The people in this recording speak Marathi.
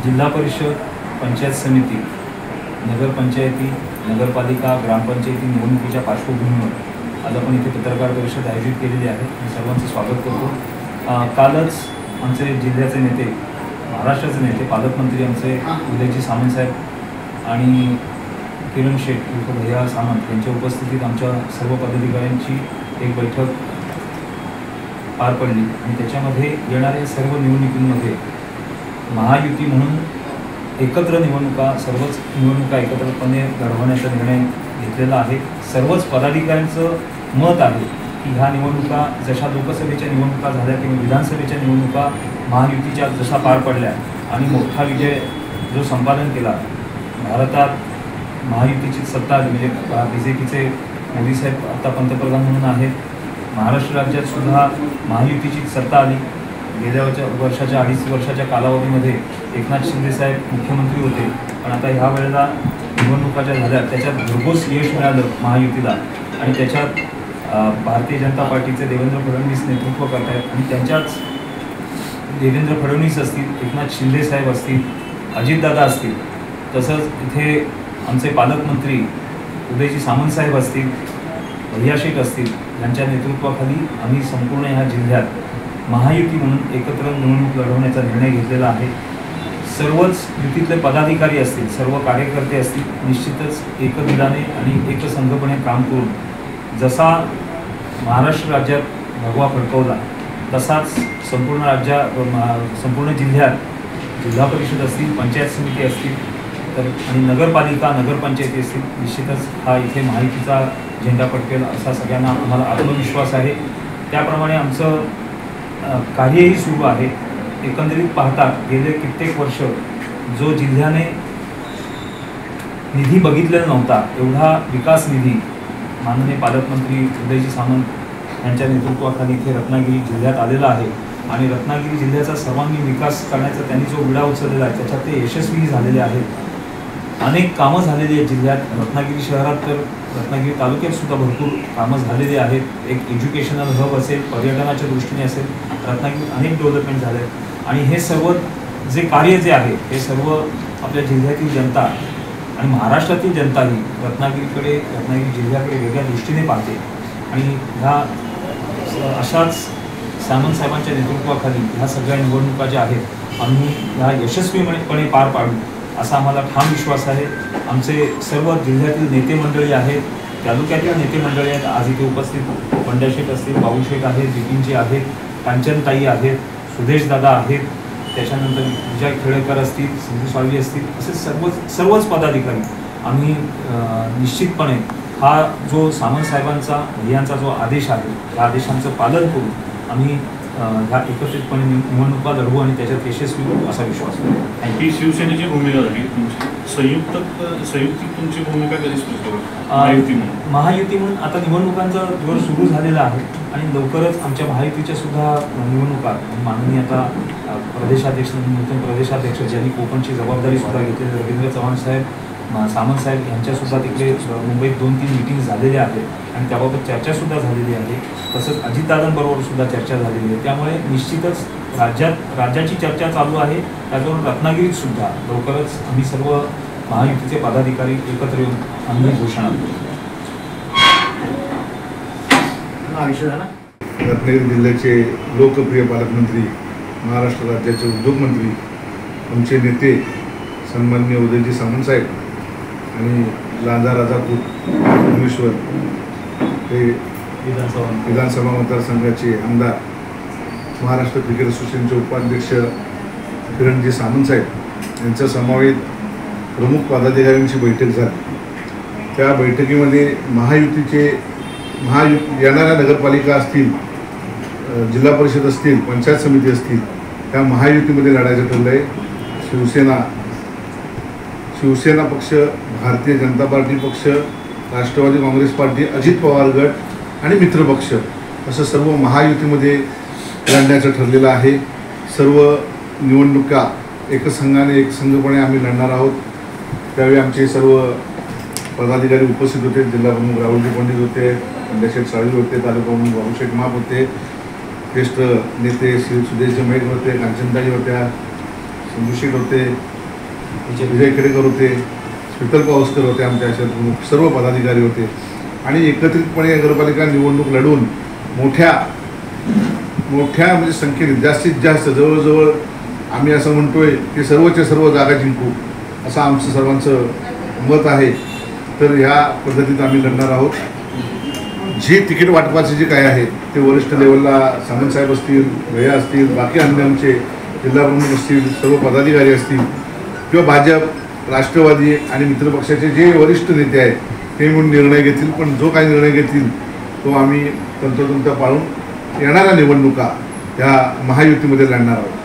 जिल्हा परिषद, पंचायत समिती, नगरपंचायती, नगरपालिका, ग्रामपंचायती निवडणुकीच्या पार्श्वभूमीवर आज आपण इथे पत्रकार परिषद आयोजित केलेली आहे. मी सर्वांचं स्वागत करतो. कालच आमचे जिल्ह्याचे नेते, महाराष्ट्राचे नेते, पालकमंत्री आमचे उदयजी सामंत साहेब आणि किरण शेठ उर्फ भैया सामंत यांच्या उपस्थितीत आमच्या सर्व पदाधिकाऱ्यांची एक बैठक पार पडली आणि त्याच्यामध्ये येणाऱ्या सर्व निवडणुकींमध्ये महायुती म्हणून एकत्र निवडणुका, सर्वच निवडणुका एकत्रपणे लढवण्याचा निर्णय घेतलेला आहे. सर्वच पदाधिकाऱ्यांचं मत आहे की ह्या निवडणुका जशा लोकसभेच्या निवडणुका झाल्या किंवा विधानसभेच्या निवडणुका महायुतीच्या जशा पार पडल्या आणि मोठा विजय जो संपादन केला, भारतात महायुतीची सत्ता आली, म्हणजे BJPचे मोदी साहेब आता पंतप्रधान म्हणून आहेत. महाराष्ट्र राज्यात सुद्धा महायुतीची सत्ता आली. गेल्या वर्षाच्या 2.5 वर्षाच्या कालावधीमध्ये एकनाथ शिंदे साहेब मुख्यमंत्री होते, पण आता ह्या वेळेला निवडणुका ज्या झाल्या त्याच्यात भरघोस यश मिळालं महायुतीला आणि त्याच्यात भारतीय जनता पार्टीचे देवेंद्र फडणवीस नेतृत्व करत आहेत आणि त्यांच्याच देवेंद्र फडणवीस असतील, एकनाथ शिंदे साहेब असतील, अजितदादा असतील, तसंच इथे आमचे पालकमंत्री उदयजी सामंत साहेब असतील, भैया शेठ असतील, यांच्या नेतृत्वाखाली आम्ही संपूर्ण ह्या जिल्ह्यात महायुती म्हणून एकत्र निवडणूक लढवण्याचा निर्णय घेतलेला आहे. सर्वच युतीतले पदाधिकारी असतील, सर्व कार्यकर्ते असतील, निश्चितच एकदिलाने आणि एकसंघपणे काम करून जसा महाराष्ट्र राज्यात भगवा फडकवला तसाच संपूर्ण जिल्ह्यात जिल्हा परिषद असतील, पंचायत समिती असतील तर आणि नगरपालिका, नगरपंचायती असतील, निश्चितच हा इथे महायुतीचा झेंडा फडकेल असा सगळ्यांना आम्हाला आत्मविश्वास आहे. त्याप्रमाणे आमचं कार्यही सुरू आहे. एकंदरीत पाहता गेले कित्येक वर्ष जो जिल्ह्याने निधी बघितलेला नव्हता एवढा विकास निधी माननीय पालकमंत्री उदयजी सामंत यांच्या नेतृत्वाखाली इथे रत्नागिरी जिल्ह्यात आलेला आहे आणि रत्नागिरी जिल्ह्याचा सर्वांगीण विकास करण्याचा त्यांनी जो विडा उचललेला आहे त्याच्यात ते यशस्वीही झालेले आहेत. अनेक कामं झालेली आहेत जिल्ह्यात. रत्नागिरी शहरात तर रत्नागिरी तालुक्यात सुद्धा भरपूर कामं झालेली आहेत. एक एज्युकेशनल हब असेल, पर्यटनाच्या दृष्टीने असेल, रत्नागिरीत अनेक डेव्हलपमेंट झाले आहेत आणि हे सर्व जे कार्य जे आहे हे सर्व आपल्या जिल्ह्यातील जनता आणि महाराष्ट्रातील जनताही रत्नागिरी जिल्ह्याकडे वेगळ्या दृष्टीने पाहते आणि ह्या अशाच सामंत साहेबांच्या नेतृत्वाखाली ह्या सगळ्या निवडणुका ज्या आहेत आम्ही ह्या यशस्वीपणे पार पाडू असा आम्हाला ठाम विश्वास आहे. आमचे सर्व जिल्ह्यातील नेते मंडळी आहेत, तालुक्यातील नेते मंडळी आहेत. आज इथे उपस्थित पंड्याशेठ असतील, बाबूशेठ आहेत, बिपिनजी आहेत, कांचनताई आहेत, सुदेशदादा आहेत, त्याच्यानंतर विजय खेडेकर असतील, सिंधू साळवी असतील, असे सर्वच पदाधिकारी आम्ही निश्चितपणे हा जो सामंत साहेबांचा भैयांचा जो आदेश आहे त्या आदेशांचं पालन करून आम्ही ह्या एकत्रितपणे निवडणुका लढवू आणि त्याच्यात यशस्वी होऊ असा विश्वास आहे. ही शिवसेनेची भूमिका झाली, संयुक्तिक तुमची भूमिका कधी स्पष्ट महायुती म्हणून आता निवडणुकांचा जोर सुरू झालेला आहे आणि लवकरच आमच्या महायुतीच्या सुद्धा निवडणुका माननीय आता नूतन प्रदेशाध्यक्ष ज्यांनी कोकणची जबाबदारी सुद्धा घेतलेली रवींद्र चव्हाण साहेब, सामंत साहेब यांच्यासुद्धा तिकडे मुंबईत 2-3 मीटिंग झालेल्या आहेत आणि त्याबाबत चर्चासुद्धा झालेली आहे. तसंच अजितदादांबरोबर सुद्धा चर्चा झालेली आहे. त्यामुळे निश्चितच राज्याची चर्चा चालू आहे. त्याचबरोबर रत्नागिरीत सुद्धा लवकरच आम्ही सर्व महायुतीचे पदाधिकारी एकत्र येऊन आम्ही घोषणा करू. रत्नागिरी जिल्ह्याचे लोकप्रिय पालकमंत्री, महाराष्ट्र राज्याचे उद्योगमंत्री, आमचे नेते सन्माननीय उदयजी सामंत साहेब आणि लांजा राजापूर भुवनेश्वर हे विधानसभा मतदारसंघाचे आमदार, महाराष्ट्र क्रिकेट असोसिएशनचे उपाध्यक्ष किरणजी सामंत साहेब यांच्या समवेत प्रमुख पदाधिकाऱ्यांची बैठक झाली. त्या बैठकीमध्ये येणाऱ्या नगरपालिका असतील, जिल्हा परिषद असतील, पंचायत समिती असतील, त्या महायुतीमध्ये लढायचं ठरलं आहे. शिवसेना पक्ष, भारतीय जनता पार्टी पक्ष, राष्ट्रवादी काँग्रेस पार्टी, अजित पवार गट आणि मित्रपक्ष असं सर्व महायुतीमध्ये लढण्याचं ठरलेलं आहे. सर्व निवडणुका एकसंघपणे आम्ही लढणार आहोत. त्यावेळी आमचे सर्व पदाधिकारी उपस्थित होते. जिल्हा प्रमुख राहुलजी पंडित होते, पंड्याशेठ साळवी होते, तालुका प्रमुख बाबूशेठ माप होते, ज्येष्ठ नेते श्री सुदेशजी महेश होते, कांचनताई होत्या, संजू शेठ होते, विजय खेडेकर होते, शीतल पावसकर होते, आमच्या अशा प्रमुख सर्व पदाधिकारी होते आणि एकत्रितपणे नगरपालिका निवडणूक लढवून मोठ्या म्हणजे संख्येने जास्तीत जास्त जवळजवळ आम्ही असं म्हणतोय की सर्वच्या सर्व जागा जिंकू असं आमचं सर्वांचं मत आहे. तर ह्या पद्धतीत आम्ही लढणार आहोत. जे तिकीट वाटपाचे जे काय आहे ते वरिष्ठ लेवलला सामंतसाहेब असतील, भैया असतील, बाकी अन्य आमचे जिल्हा प्रमुख असतील, सर्व पदाधिकारी असतील किंवा भाजप, राष्ट्रवादी आणि मित्रपक्षाचे जे वरिष्ठ नेते आहेत ते म्हणून निर्णय घेतील. पण जो काही निर्णय घेतील तो आम्ही तंतोतंत पाळून येणाऱ्या निवडणुका त्या महायुतीमध्ये लढणार आहोत.